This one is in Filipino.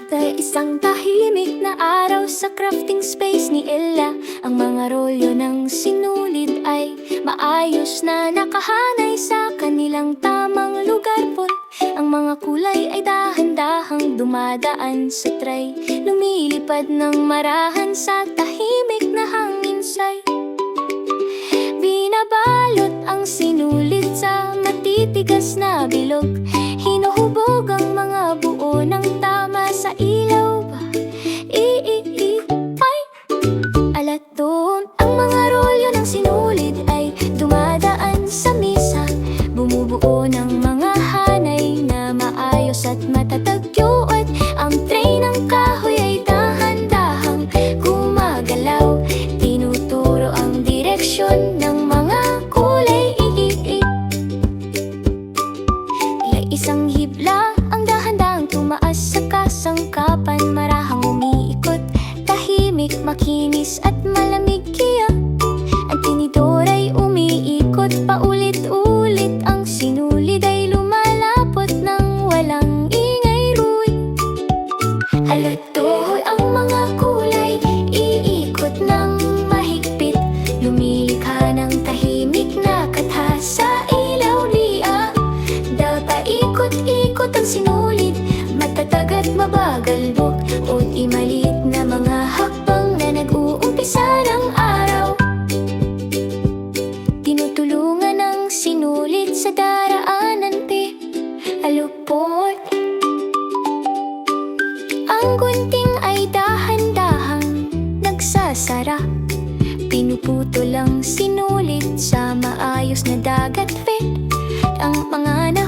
Isang tahimik na araw sa crafting space ni Ella. Ang mga rolyo ng sinulid ay maayos na nakahanay sa kanilang tamang lugar po. Ang mga kulay ay dahan-dahang dumadaan sa tray, lumilipad ng marahan sa tahimik na hanginsay. Binabalot ang sinulid sa matitigas na bilog, hinuhubog ang mga buo ng tama sa ilaw ba? Ay! Alat doon, ang mga rolyo ng sinulid ay dumadaan sa misa, bumubuo ng mga hanay na maayos at matatagyo. At ang tray ng kahoy ay dahan-dahang gumagalaw, tinuturo ang direksyon ng mga kulay. Isang hibla ang dahan-dahang tumaas sa kasangkapan, marahang umiikot, tahimik, makinis at malamig kaya. Ang tinidor ay umiikot paulit-ulit, ang sinulid ay lumalapot ng walang ingay ruy. Alatoy ang mga kulay, iikot ng mahigpit, lumilikha ng tahimik na katha sa ilaw niya. Paikot-ikot ang sinulid, matatag at mabagal bukod imalit na mga hakbang na nag-uumpisa ng araw. Tinutulungan ng sinulid sa daraanan alupot. Ang gunting ay dahan-dahang nagsasara, pinuputol ang sinulid sa maayos na dagat fit. Ang mga